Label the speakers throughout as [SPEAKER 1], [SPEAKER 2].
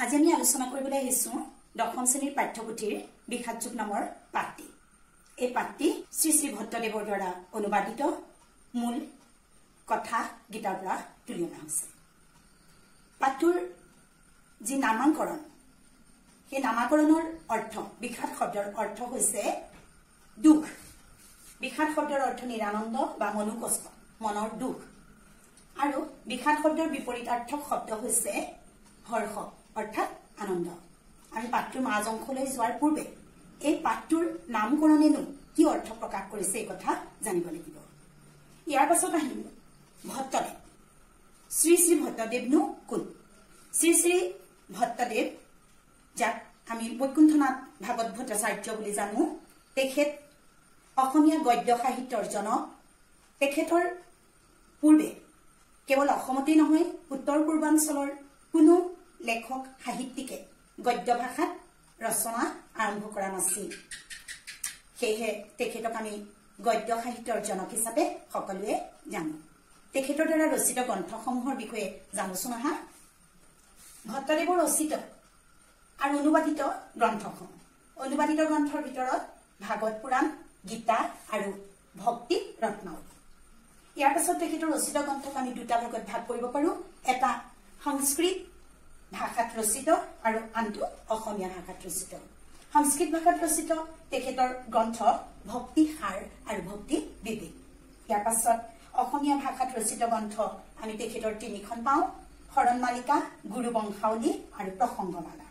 [SPEAKER 1] আজি আমি আলোচনা কৰিবলৈ আহিছো দশম শ্ৰেণীৰ পাঠ্যপুথিৰ বিখ্যাত নামৰ পাঠটি। এই পাঠটি শ্ৰী শ্ৰী ভট্টদেৱৰ দ্বাৰা অনুবাদিত মূল কথা গীতাৰ পৰা তুলি অনা হৈছে। পাঠটোৰ যি নামাকৰণ, সেই নামাকৰণৰ অৰ্থ, বিখ্যাত শব্দৰ অৰ্থ হৈছে দুখ। বিখ্যাত শব্দৰ অৰ্থ নিৰানন্দ বা মনোকষ্ট, মনৰ দুখ। আৰু বিখ্যাত শব্দৰ বিপৰীতাৰ্থক শব্দ হৈছে হৰ্ষ অৰ্থাৎ আনন্দ। আমি পাঠটোৰ মাজ অংশলৈ যোৱাৰ পূৰ্বে এই পাঠটোৰ নামকৰণেনো কি অৰ্থ প্ৰকাশ কৰিছে এই কথা জানিব লাগিব। ইয়াৰ পাছত আহিম ভট্টদেৱ। শ্ৰী শ্ৰী ভট্টদেৱনো কোন? শ্ৰী শ্ৰী ভট্টদেৱ, যাক আমি বৈকুণ্ঠনাথ ভাগৱত ভট্টাচাৰ্য বুলি জানো, তেখেত অসমীয়া গদ্য সাহিত্যৰ জনক। তেখেতৰ পূৰ্বে কেৱল অসমতেই নহয়, উত্তৰ পূৰ্বাঞ্চলৰ কোনো লেখক সাহিত্যিকে গদ্য ভাষাত ৰচনা আৰম্ভ কৰা নাছিল। সেয়েহে তেখেতক আমি গদ্য সাহিত্যৰ জনক হিচাপে সকলোৱে জানো। তেখেতৰ দ্বাৰা ৰচিত গ্ৰন্থসমূহৰ বিষয়ে জানোচোন আহা। ভট্টদেৱৰ ৰচিত আৰু অনুবাদিত গ্ৰন্থসমূহ। অনুবাদিত গ্ৰন্থৰ ভিতৰত ভাগৱত পুৰাণ, গীতা আৰু ভক্তি ৰত্নাৱলী। ইয়াৰ পাছত তেখেতৰ ৰচিত গ্ৰন্থক আমি দুটা ভাগত ভাগ কৰিব পাৰো। এটা সংস্কৃত ভাষাত ৰচিত আৰু আনটো অসমীয়া ভাষাত ৰচিত। সংস্কৃত ভাষাত ৰচিত তেখেতৰ গ্ৰন্থ ভক্তি সাৰ আৰু ভক্তি বিবেক। ইয়াৰ পাছত অসমীয়া ভাষাত ৰচিত গ্ৰন্থ আমি তেখেতৰ তিনিখন পাওঁ: শৰণ মালিকা, গুৰু বংশাৱলী আৰু প্ৰসংগমালা।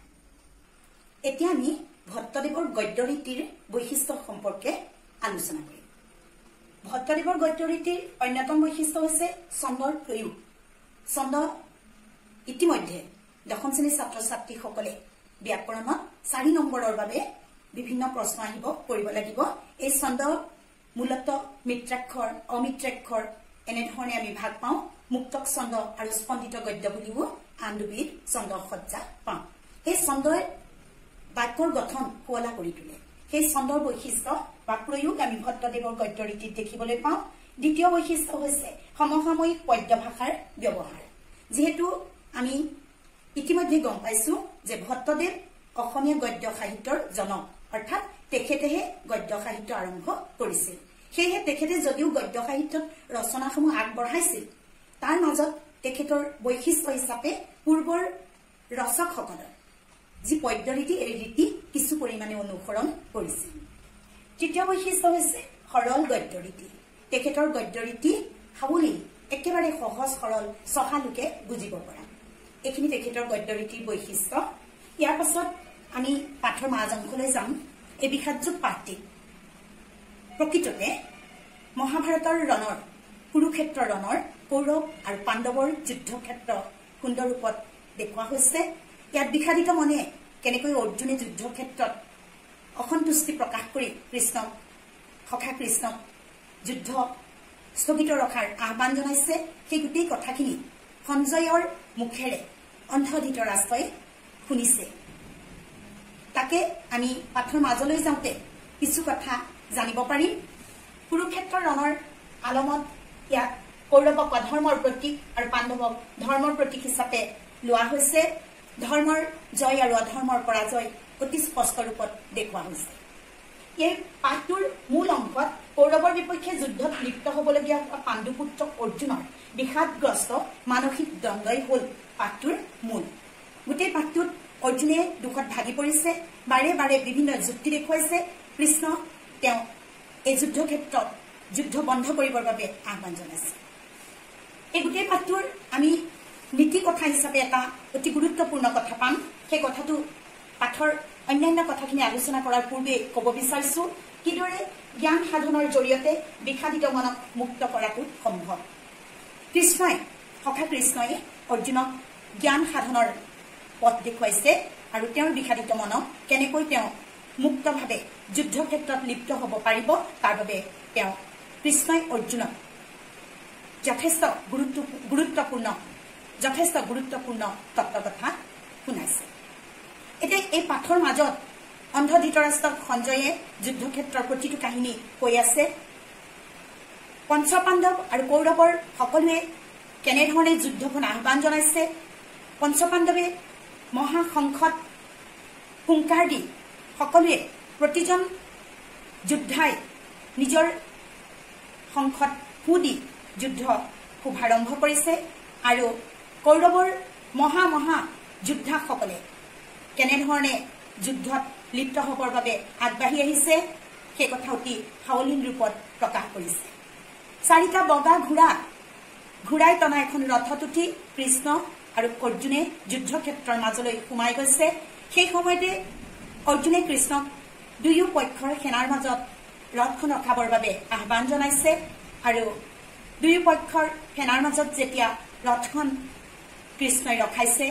[SPEAKER 1] এতিয়া আমি ভট্টদেৱৰ গদ্য ৰীতিৰ বৈশিষ্ট্য সম্পৰ্কে আলোচনা কৰিম। ভট্টদেৱৰ গদ্য ৰীতিৰ অন্যতম বৈশিষ্ট্য হৈছে ছন্দৰ প্ৰয়োগ। ছন্দ ইতিমধ্যে দশম শ্ৰেণীৰ ছাত্ৰ ছাত্ৰীসকলে ব্যাকৰণত 4 নম্বৰৰ বাবে বিভিন্ন প্ৰশ্ন আহিব, কৰিব লাগিব। এই ছন্দ মূলতঃ মিত্ৰাক্ষৰ, অমিত্ৰাক্ষৰ এনেধৰণে আমি ভাগ পাওঁ। মুক্তক ছন্দ আৰু স্পন্দিত গদ্য বুলিও আন দুবিধ ছন্দ সজ্জা পাওঁ। এই ছন্দই বাক্যৰ গঠন শুৱলা কৰি তোলে। সেই ছন্দৰ বৈশিষ্ট্য বা প্ৰয়োগ আমি ভট্টদেৱৰ গদ্য ৰীতিত দেখিবলৈ পাওঁ। দ্বিতীয় বৈশিষ্ট্য হৈছে সমসাময়িক পদ্য ভাষাৰ ব্যৱহাৰ। যিহেতু আমি ইতিমধ্যে গম পাইছো যে ভট্টদেৱ অসমীয়া গদ্য সাহিত্যৰ জনক, অৰ্থাৎ তেখেতেহে গদ্য সাহিত্য আৰম্ভ কৰিছিল। সেয়েহে তেখেতে যদিও গদ্য সাহিত্যত ৰচনাসমূহ আগবঢ়াইছিল, তাৰ মাজত তেখেতৰ বৈশিষ্ট্য হিচাপে পূৰ্বৰ ৰচকসকলৰ যি পদ্য ৰীতি, এই ৰীতি কিছু পৰিমাণে অনুসৰণ কৰিছিল। তৃতীয় বৈশিষ্ট্য হৈছে সৰল গদ্য ৰীতি। তেখেতৰ গদ্য ৰীতি সাৱলীল, একেবাৰে সহজ সৰল, সহালোকে বুজিব পৰা। এইখিনি তেখেতৰ গদ্য ৰীতিৰ বৈশিষ্ট্য। ইয়াৰ পাছত আমি পাঠৰ মাজ অংশলৈ যাম। এই বিষাদযোগ পাঠটিত প্ৰকৃততে মহাভাৰতৰ ৰণৰ, কুৰুক্ষেত্ৰৰ ৰণৰ কৌৰৱ আৰু পাণ্ডৱৰ যুদ্ধক্ষেত্ৰ সুন্দৰ ৰূপত দেখুওৱা হৈছে। ইয়াত বিষাদিত মনে কেনেকৈ অৰ্জুনে যুদ্ধক্ষেত্ৰত অসন্তুষ্টি প্ৰকাশ কৰি কৃষ্ণক, সখা কৃষ্ণক যুদ্ধ স্থগিত ৰখাৰ আহ্বান জনাইছে, সেই গোটেই কথাখিনি সঞ্জয়ৰ মুখেৰে অন্ধ ধৃতৰাষ্ট্ৰই শুনিছে। তাকে আমি পাঠৰ মাজলৈ যাওঁতে কিছু কথা জানিব পাৰিম। কুৰুক্ষেত্ৰৰ ৰণৰ আলমত ইয়াত কৌৰৱক অধৰ্মৰ প্ৰতীক আৰু পাণ্ডৱক ধৰ্মৰ প্ৰতীক হিচাপে লোৱা হৈছে। ধৰ্মৰ জয় আৰু অধৰ্মৰ পৰাজয় অতি স্পষ্ট ৰূপত দেখুওৱা হৈছে। এই পাঠটোৰ মূল অংশত কৌৰৱৰ বিপক্ষে যুদ্ধত লিপ্ত হবলগীয়া পাণ্ডুপুত্ৰ অৰ্জুনৰ বিষাদগ্ৰস্ত মানসিক দ্বন্দ্বই হল পাঠটোৰ মূল। গোটেই পাঠটোত অৰ্জুনে দুখত ভাগি পৰিছে, বাৰে বাৰে বিভিন্ন যুক্তি দেখুৱাইছে। কৃষ্ণ তেওঁ এই যুদ্ধক্ষেত্ৰত যুদ্ধ বন্ধ কৰিবৰ বাবে আহ্বান জনাইছে। এই গোটেই পাঠটোৰ আমি নীতি কথা হিচাপে এটা অতি গুৰুত্বপূৰ্ণ কথা পাম। সেই কথাটো পাঠৰ অন্যান্য কথাখিনি আলোচনা কৰাৰ পূৰ্বে ক'ব বিচাৰিছো, কিদৰে জ্ঞান সাধনৰ জৰিয়তে বিষাদিত মনক মুক্ত কৰাটো সম্ভৱ। কৃষ্ণই, সখা কৃষ্ণই অৰ্জুনক জ্ঞান সাধনৰ পথ দেখুৱাইছে আৰু তেওঁৰ বিষাদিত মনক কেনেকৈ তেওঁ মুক্তভাৱে যুদ্ধক্ষেত্ৰত লিপ্ত হ'ব পাৰিব, তাৰ বাবে তেওঁ কৃষ্ণই অৰ্জুনক যথেষ্ট গুৰুত্বপূৰ্ণ তত্ত্ব কথা শুনাইছে। এতিয়া এই পাঠৰ মাজত অন্ধ ধৃতৰাষ্ট্ৰক সঞ্জয়ে যুদ্ধক্ষেত্ৰৰ প্ৰতিটো কাহিনী কৈ আছে। পঞ্চপাণ্ডৱ আৰু কৌৰৱৰ সকলোৱে কেনেধৰণে যুদ্ধখন আহ্বান জনাইছে, পঞ্চপাণ্ডৱে মহাসংসদ হুংকাৰ দি সকলোৱে প্ৰতিজন যোদ্ধাই নিজৰ সংসদ ফুদি যুদ্ধ শুভাৰম্ভ কৰিছে আৰু কৌৰৱৰ মহা যোদ্ধাসকলে কেনেধৰণে যুদ্ধত লিপ্ত হ'বৰ বাবে আগবাঢ়ি আহিছে সেই কথা অতি সাৱলীল ৰূপত প্ৰকাশ কৰিছে। চাৰিটা বগা ঘোঁৰাই টনা এখন ৰথত উঠি কৃষ্ণ আৰু অৰ্জুনে যুদ্ধক্ষেত্ৰৰ মাজলৈ সোমাই গৈছে। সেই সময়তে অৰ্জুনে কৃষ্ণক দুয়ো পক্ষৰ সেনাৰ মাজত ৰথখন ৰখাবৰ বাবে আহ্বান জনাইছে আৰু দুয়ো পক্ষৰ সেনাৰ মাজত যেতিয়া ৰথখন কৃষ্ণই ৰখাইছে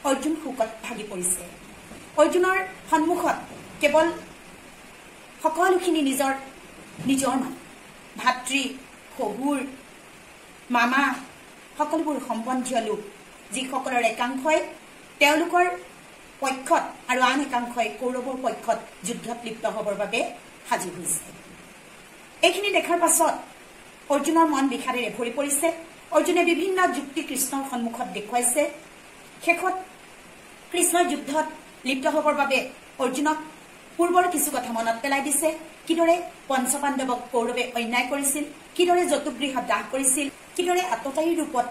[SPEAKER 1] অৰ্জুন শোকত ভাগি পৰিছে। অৰ্জুনৰ সন্মুখত কেৱল সকলোখিনি নিজৰ মানুহ ভাতৃ শহুৰ মামা সকলোবোৰ সম্বন্ধীয় লোক যিসকলৰ একাংশই তেওঁলোকৰ পক্ষত আৰু আন একাংশই কৌৰৱৰ পক্ষত যুদ্ধত লিপ্ত হ'বৰ বাবে সাজু হৈছে। এইখিনি দেখাৰ পাছত অৰ্জুনৰ মন বিষাদেৰে ভৰি পৰিছে। অৰ্জুনে বিভিন্ন যুক্তি কৃষ্ণৰ সন্মুখত দেখুৱাইছে। শেষত কৃষ্ণৰ যুদ্ধত লিপ্ত হ'বৰ বাবে অৰ্জুনক পূৰ্বৰ কিছু কথা মনত পেলাই দিছে। কিদৰে পঞ্চপাণ্ডৱক কৌৰৱে অন্যায় কৰিছিল, কিদৰে যতুগৃহত দাহ কৰিছিল, কিদৰে আততায়ীৰ ৰূপত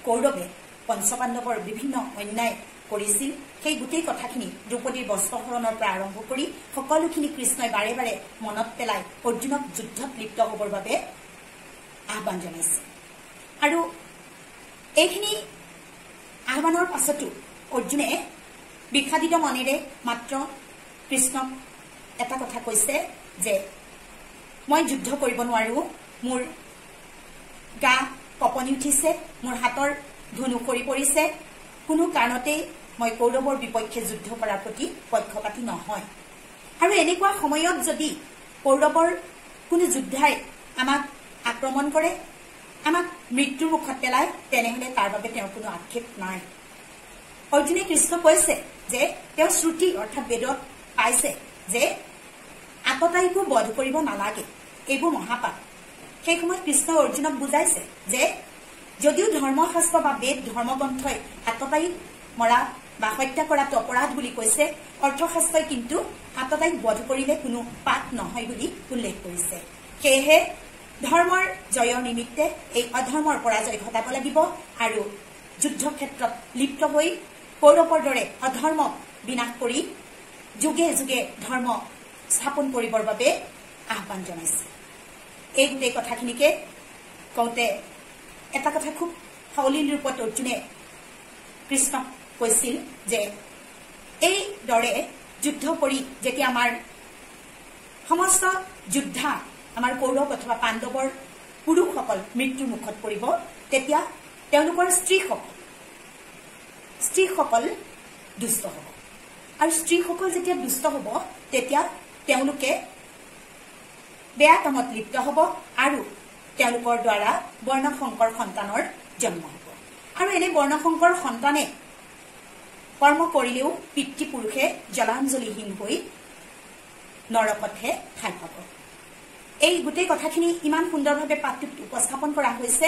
[SPEAKER 1] কৌৰৱে পঞ্চপাণ্ডৱৰ বিভিন্ন অন্যায় কৰিছিল, সেই গোটেই কথাখিনি দ্ৰৌপদীৰ বস্ত্ৰহৰণৰ পৰা আৰম্ভ কৰি সকলোখিনি কৃষ্ণই বাৰে বাৰে মনত পেলাই অৰ্জুনক যুদ্ধত লিপ্ত হ'বৰ বাবে আহ্বান জনাইছে। আৰু এইখিনি আহ্বানৰ পাছতো অৰ্জুনে বিষাদিত মনেৰে মাত্ৰ কৃষ্ণক এটা কথা কৈছে যে মই যুদ্ধ কৰিব নোৱাৰো, মোৰ গা কঁপনি উঠিছে, মোৰ হাতৰ ধনু সৰি পৰিছে, কোনো কাৰণতেই মই কৌৰৱৰ বিপক্ষে যুদ্ধ কৰাৰ প্ৰতি পক্ষপাতী নহয়। আৰু এনেকুৱা সময়ত যদি কৌৰৱৰ কোনো যোদ্ধাই আমাক আক্ৰমণ কৰে, আমাক মৃত্যুৰ মুখত পেলায়, তেনেহলে তাৰ বাবে তেওঁৰ কোনো আক্ষেপ নাই। অৰ্জুনে কৃষ্ণ কৈছে যে তেওঁ শ্ৰুতি অৰ্থাৎ বেদত পাইছে যে আততায়ীকো বধ কৰিব নালাগে, এইবোৰ মহাপাপ। সেই সময়ত কৃষ্ণই অৰ্জুনক বুজাইছে যে যদিও ধৰ্মশাস্ত্ৰ বা বেদ ধৰ্মগ্ৰন্থই আততায়ীক মৰা বা হত্যা কৰাটো অপৰাধ বুলি কৈছে, অৰ্থশাস্ত্ৰই কিন্তু আততায়ীক বধ কৰিলে কোনো পাপ নহয় বুলি উল্লেখ কৰিছে। সেয়েহে ধৰ্মৰ জয়ৰ নিমিত্তে এই অধৰ্মৰ পৰাজয় ঘটাব লাগিব আৰু যুদ্ধক্ষেত্ৰত লিপ্ত হৈ কৌৰৱৰ দৰে অধৰ্মক বিনাশ কৰি যুগে যুগে ধৰ্ম স্থাপন কৰিবৰ বাবে আহ্বান জনাইছে। এই গোটেই কথাখিনিকে কওঁতে এটা কথা খুব সাৱলীল ৰূপত অৰ্জুনে কৃষ্ণক কৈছিল যে এইদৰে যুদ্ধ কৰি যেতিয়া আমাৰ সমস্ত যোদ্ধা আমাৰ কৌৰৱ অথবা পাণ্ডৱৰ পুৰুষসকল মৃত্যুৰ মুখত পৰিব, তেতিয়া তেওঁলোকৰ স্ত্ৰীসকল দুষ্ট হ'ব। আৰু স্ত্ৰীসকল যেতিয়া দুষ্ট হ'ব তেতিয়া তেওঁলোকে বেয়া কামত লিপ্ত হ'ব আৰু তেওঁলোকৰ দ্বাৰা বৰ্ণসংকৰ সন্তানৰ জন্ম হ'ব। আৰু এনে বৰ্ণসংকৰ সন্তানে কৰ্ম কৰিলেও পিতৃপুৰুষে জলাঞ্জলিহীন হৈ নৰকতহে ঠাই পাব। এই গোটেই কথাখিনি ইমান সুন্দৰভাৱে পাঠটোত উপস্থাপন কৰা হৈছে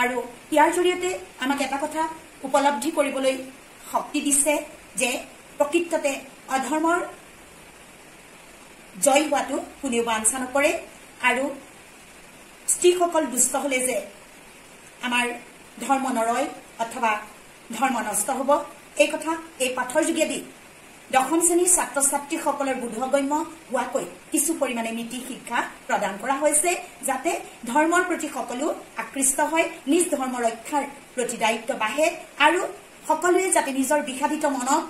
[SPEAKER 1] আৰু ইয়াৰ জৰিয়তে আমাক এটা কথা উপলব্ধি কৰিবলৈ শক্তি দিছে যে প্ৰকৃততে অধৰ্মৰ জয় হোৱাটো কোনেও বাঞ্ছা নকৰে আৰু স্ত্ৰীসকল দুষ্ট হলে যে আমাৰ ধৰ্ম নৰয় অথবা ধৰ্ম নষ্ট হ'ব, এই কথা এই পাঠৰ যোগেদি দশম শ্ৰেণীৰ ছাত্ৰ ছাত্ৰীসকলৰ বোধগম্য হোৱাকৈ কিছু পৰিমাণে নীতি শিক্ষা প্ৰদান কৰা হৈছে, যাতে ধৰ্মৰ প্ৰতি সকলো আকৃষ্ট হয়, নিজ ধৰ্ম ৰক্ষাৰ প্ৰতি দায়িত্ব বাঢ়ে আৰু সকলোৱে যাতে নিজৰ বিষাদিত মনক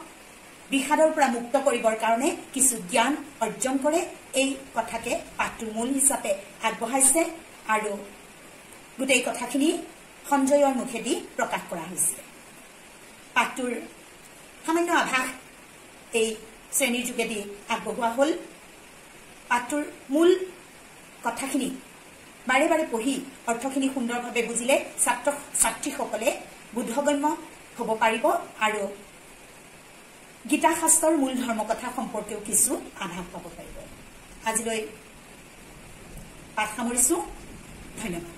[SPEAKER 1] বিষাদৰ পৰা মুক্ত কৰিবৰ কাৰণে কিছু জ্ঞান অৰ্জন কৰে, এই কথাকে পাঠটোৰ মূল হিচাপে আগবঢ়াইছে আৰু গোটেই কথাখিনি সঞ্জয়ৰ মুখেদি প্ৰকাশ কৰা হৈছে। পাঠটোৰ সামান্য আভাস এই শ্ৰেণীৰ যোগেদি আগবঢ়োৱা হ'ল। পাঠটোৰ মূল কথাখিনি বাৰে বাৰে পঢ়ি অৰ্থখিনি সুন্দৰভাৱে বুজিলে ছাত্ৰ ছাত্ৰীসকলে বোধগম্য হ'ব পাৰিব আৰু গীতা শাস্ত্ৰৰ মূল ধৰ্ম কথা সম্পৰ্কেও কিছু আভাস পাব পাৰিব। আজিলৈ পাঠ সামৰিছো। ধন্যবাদ।